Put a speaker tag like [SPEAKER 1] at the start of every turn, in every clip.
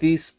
[SPEAKER 1] 30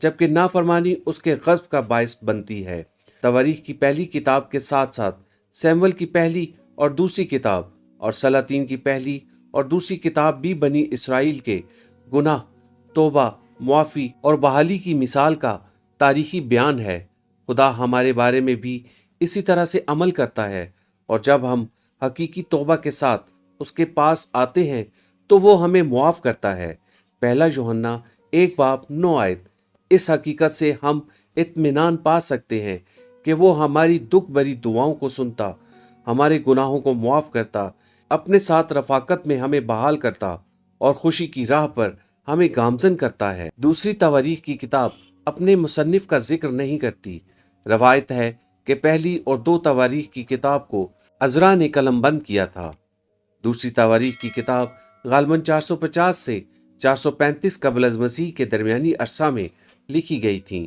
[SPEAKER 1] جبکہ نافرمانی اس کے غضب کا باعث بنتی ہے۔ تواریخ کی پہلی کتاب کے ساتھ ساتھ سیموئیل کی پہلی اور دوسری کتاب اور سلاطین کی پہلی اور دوسری کتاب بھی بنی اسرائیل کے گناہ، توبہ، معافی اور بحالی کی مثال کا تاریخی بیان ہے۔ خدا ہمارے بارے میں بھی اسی طرح سے عمل کرتا ہے، اور جب ہم حقیقی توبہ کے ساتھ اس کے پاس آتے ہیں تو وہ ہمیں معاف کرتا ہے۔ پہلا یوحنا 1:9۔ اس حقیقت سے ہم اطمینان پا سکتے ہیں کہ وہ ہماری دکھ بھری دعاؤں کو سنتا، ہمارے گناہوں کو معاف کرتا، اپنے ساتھ رفاقت میں ہمیں بحال کرتا اور خوشی کی راہ پر ہمیں گامزن کرتا ہے۔ دوسری تواریخ کی کتاب اپنے مصنف کا ذکر نہیں کرتی۔ روایت ہے کہ پہلی اور دو تواریخ کی کتاب کو عزرا نے قلم بند کیا تھا۔ دوسری تواریخ کی کتاب غالباً 450 سے 435 قبل از مسیح کے درمیانی عرصہ میں لکھی گئی تھیں۔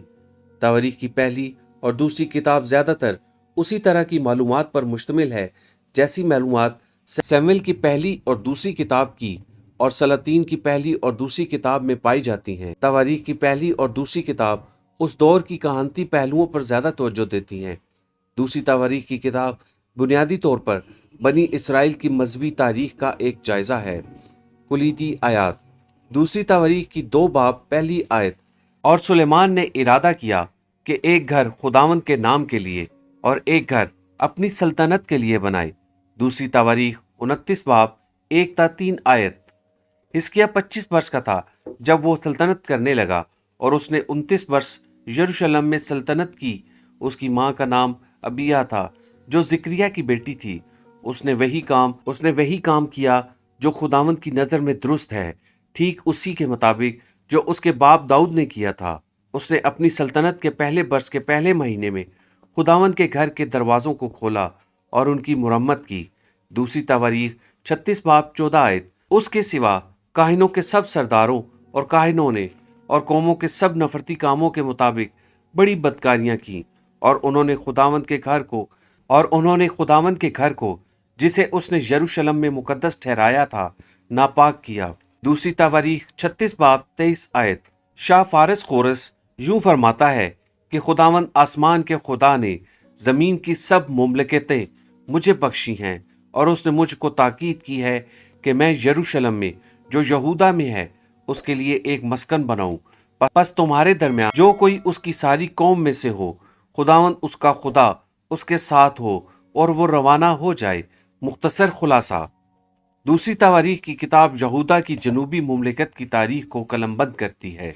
[SPEAKER 1] تواریخ کی پہلی اور دوسری کتاب زیادہ تر اسی طرح کی معلومات پر مشتمل ہے جیسی معلومات سیموئیل کی پہلی اور دوسری کتاب کی اور سلاطین کی پہلی اور دوسری کتاب میں پائی جاتی ہیں۔ تواریخ کی پہلی اور دوسری کتاب اس دور کی کہانتی پہلوؤں پر زیادہ توجہ دیتی ہیں۔ دوسری تواریخ کی کتاب بنیادی طور پر بنی اسرائیل کی مذہبی تاریخ کا ایک جائزہ ہے۔ کلیدی آیات: دوسری تواریخ کی 2 باب پہلی آیت: اور سلیمان نے ارادہ کیا کہ ایک گھر خداوند کے نام کے لیے اور ایک گھر اپنی سلطنت کے لیے بنائے۔ دوسری تواریخ 29 باب 1-3 آیت: حزقیہ 25 برس کا تھا جب وہ سلطنت کرنے لگا، اور اس نے 29 برس یروشلم میں سلطنت کی۔ اس کی ماں کا نام ابیہ تھا جو زکریا کی بیٹی تھی۔ اس نے وہی کام کیا جو خداوند کی نظر میں درست ہے، ٹھیک اسی کے مطابق جو اس کے باپ داؤد نے کیا تھا۔ اس نے اپنی سلطنت کے پہلے برس کے پہلے مہینے میں خداوند کے گھر کے دروازوں کو کھولا اور ان کی مرمت کی۔ دوسری تواریخ 36 باب 14 آیت: اس کے سوا کاہنوں کے سب سرداروں اور کاہنوں نے اور قوموں کے سب نفرتی کاموں کے مطابق بڑی بدکاریاں کی، اور انہوں نے خداوند کے گھر کو جسے اس نے یروشلم میں مقدس ٹھہرایا تھا ناپاک کیا۔ دوسری تواریخ 36 باب 23 آیت: شاہ فارس قورس یوں فرماتا ہے کہ خداوند آسمان کے خدا نے زمین کی سب مملکتیں مجھے بخشی ہیں، اور اس نے مجھ کو تاکید کی ہے کہ میں یروشلم میں جو یہودا میں ہے اس کے لیے ایک مسکن بناؤں۔ پس تمہارے درمیان جو کوئی اس کی ساری قوم میں سے ہو، خداوند اس کا خدا اس کے ساتھ ہو اور وہ روانہ ہو جائے۔ مختصر خلاصہ: دوسری تواریخ کی کتاب یہودا کی جنوبی مملکت کی تاریخ کو قلم بند کرتی ہے،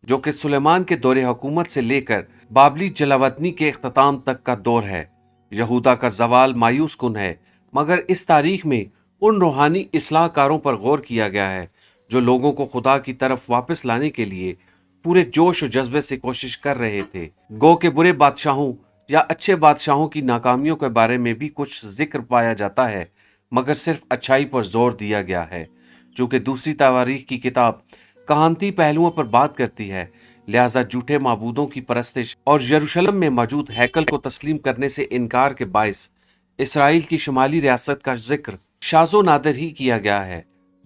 [SPEAKER 1] جو کہ سلیمان کے دور حکومت سے لے کر بابلی جلاوطنی کے اختتام تک کا دور ہے۔ یہودا کا زوال مایوس کن ہے، مگر اس تاریخ میں ان روحانی اصلاح کاروں پر غور کیا گیا ہے جو لوگوں کو خدا کی طرف واپس لانے کے لیے پورے جوش و جذبے سے کوشش کر رہے تھے۔ گو کہ برے بادشاہوں یا اچھے بادشاہوں کی ناکامیوں کے بارے میں بھی کچھ ذکر پایا جاتا ہے، مگر صرف اچھائی پر زور دیا گیا ہے۔ چونکہ دوسری تواریخ کی کتاب کہانتی پہلوؤں پر بات کرتی ہے، لہذا جھوٹے معبودوں کی پرستش اور یروشلم میں موجود ہیکل کو تسلیم کرنے سے انکار کے باعث اسرائیل کی شمالی ریاست کا ذکر شاذ و نادر ہی کیا گیا ہے۔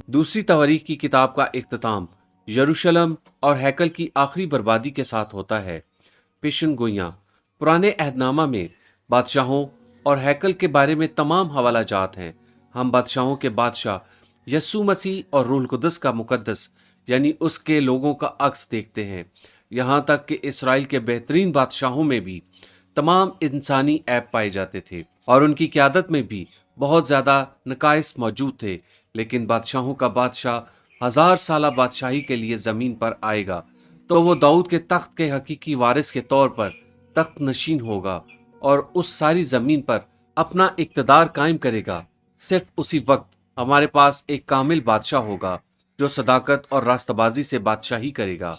[SPEAKER 1] دوسری تواریخ کی کتاب کا اختتام یروشلم اور ہیکل کی آخری بربادی کے ساتھ ہوتا ہے۔ پیشن گوئیاں: پرانے عہد نامہ میں بادشاہوں اور ہیکل کے بارے میں تمام حوالہ جات ہیں۔ ہم بادشاہوں کے بادشاہ یسوع مسیح اور روح القدس کا مقدس یعنی اس کے لوگوں کا عکس دیکھتے ہیں، یہاں تک کہ اسرائیل کے بہترین بادشاہوں میں بھی تمام انسانی عیب پائے جاتے تھے، اور ان کی قیادت میں بھی بہت زیادہ نقائص موجود تھے۔ لیکن بادشاہوں کا بادشاہ 1000 سالہ بادشاہی کے لیے زمین پر آئے گا، تو وہ داؤد کے تخت کے حقیقی وارث کے طور پر تخت نشین ہوگا اور اس ساری زمین پر اپنا اقتدار قائم کرے گا۔ صرف اسی وقت ہمارے پاس ایک کامل بادشاہ ہوگا جو صداقت اور راستہ بازی سے بادشاہی کرے گا۔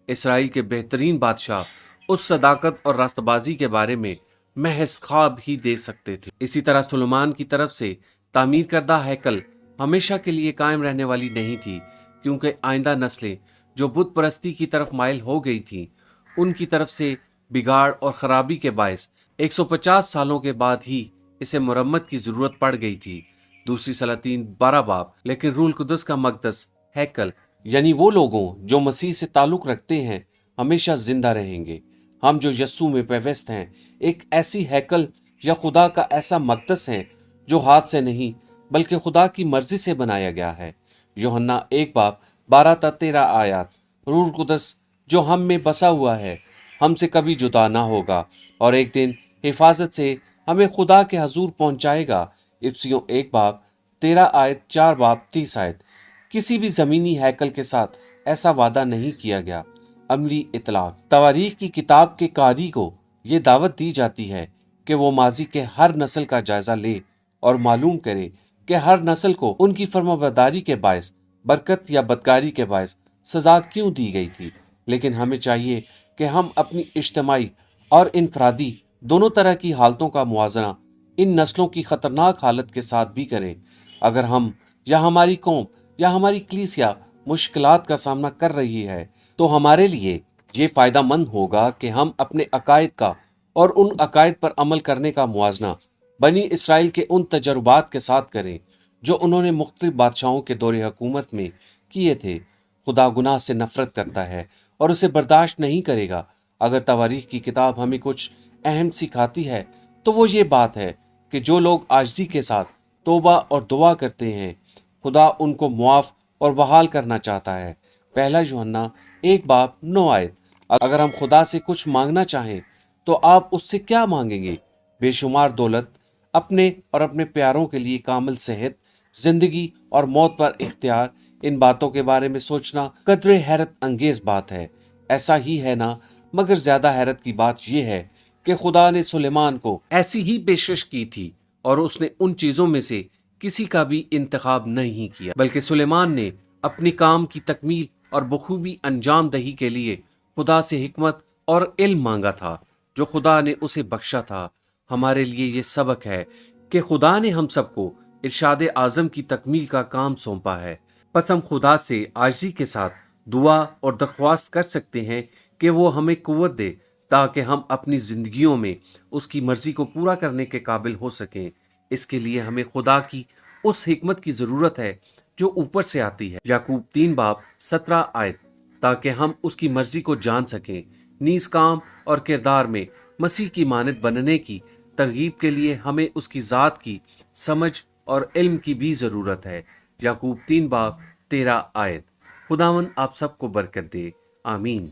[SPEAKER 1] اسرائیل کے بہترین بادشاہ اس صداقت اور راستہ بازی کے بارے میں محض خواب ہی دے سکتے تھے۔ اسی طرح سلیمان کی طرف سے تعمیر کردہ ہیکل ہمیشہ کے لیے قائم رہنے والی نہیں تھی، کیونکہ آئندہ نسلیں جو بت پرستی کی طرف مائل ہو گئی تھیں، ان کی طرف سے بگاڑ اور خرابی کے باعث 150 سالوں کے بعد ہی اسے مرمت کی ضرورت پڑ گئی تھی۔ دوسری سلاطین 12 باب۔ لیکن روح القدس کا مقدس ہیکل یعنی وہ لوگوں جو مسیح سے تعلق رکھتے ہیں ہمیشہ زندہ رہیں گے۔ ہم جو یسوع میں پیوست ہیں ایک ایسی ہیکل یا خدا کا ایسا مقدس ہیں جو ہاتھ سے نہیں بلکہ خدا کی مرضی سے بنایا گیا ہے۔ یوحنا 1:12-13 آیات۔ روح القدس جو ہم میں بسا ہوا ہے ہم سے کبھی جدا نہ ہوگا اور ایک دن حفاظت سے ہمیں خدا کے حضور پہنچائے گا۔ افسیوں 1:13 4:30 آیت۔ کسی بھی زمینی ہیکل کے ساتھ ایسا وعدہ نہیں کیا گیا۔ عملی اطلاق۔ تواریخ کی کتاب کے قاری کو یہ دعوت دی جاتی ہے کہ وہ ماضی کے ہر نسل کا جائزہ لے اور معلوم کرے کہ ہر نسل کو ان کی فرمانبرداری کے باعث برکت یا بدکاری کے باعث سزا کیوں دی گئی تھی۔ لیکن ہمیں چاہیے کہ ہم اپنی اجتماعی اور انفرادی دونوں طرح کی حالتوں کا موازنہ ان نسلوں کی خطرناک حالت کے ساتھ بھی کریں۔ اگر ہم یا ہماری قوم یا ہماری کلیسیا مشکلات کا سامنا کر رہی ہے تو ہمارے لیے یہ فائدہ مند ہوگا کہ ہم اپنے عقائد کا اور ان عقائد پر عمل کرنے کا موازنہ بنی اسرائیل کے ان تجربات کے ساتھ کریں جو انہوں نے مختلف بادشاہوں کے دور حکومت میں کیے تھے۔ خدا گناہ سے نفرت کرتا ہے اور اسے برداشت نہیں کرے گا۔ اگر تواریخ کی کتاب ہمیں کچھ اہم سکھاتی ہے تو وہ یہ بات ہے کہ جو لوگ عاجزی کے ساتھ توبہ اور دعا کرتے ہیں خدا ان کو معاف اور بحال کرنا چاہتا ہے۔ پہلا یوحنا 1:9 آیت۔ اگر ہم خدا سے کچھ مانگنا چاہیں تو آپ اس سے کیا مانگیں گے؟ بے شمار دولت، اپنے اور اپنے پیاروں کے لیے کامل صحت، زندگی اور موت پر اختیار۔ ان باتوں کے بارے میں سوچنا قدر حیرت انگیز بات ہے۔ ایسا ہی ہے نا، مگر زیادہ حیرت کی بات یہ ہے کہ خدا نے سلیمان کو ایسی ہی پیشکش کی تھی اور اس نے ان چیزوں میں سے کسی کا بھی انتخاب نہیں کیا، بلکہ سلیمان نے اپنی کام کی تکمیل اور بخوبی انجام دہی کے لیے خدا سے حکمت اور علم مانگا تھا جو خدا نے اسے بخشا تھا۔ ہمارے لیے یہ سبق ہے کہ خدا نے ہم سب کو ارشاد اعظم کی تکمیل کا کام سونپا ہے۔ پس ہم خدا سے عاجزی کے ساتھ دعا اور درخواست کر سکتے ہیں کہ وہ ہمیں قوت دے تاکہ ہم اپنی زندگیوں میں اس کی مرضی کو پورا کرنے کے قابل ہو سکیں۔ اس کے لیے ہمیں خدا کی اس حکمت کی ضرورت ہے جو اوپر سے آتی ہے۔ یعقوب 3:17 آیت۔ تاکہ ہم اس کی مرضی کو جان سکیں۔ نیز کام اور کردار میں مسیح کی مانند بننے کی ترغیب کے لیے ہمیں اس کی ذات کی سمجھ اور علم کی بھی ضرورت ہے۔ یعقوب 3:13 آیت۔ خداوند آپ سب کو برکت دے، آمین۔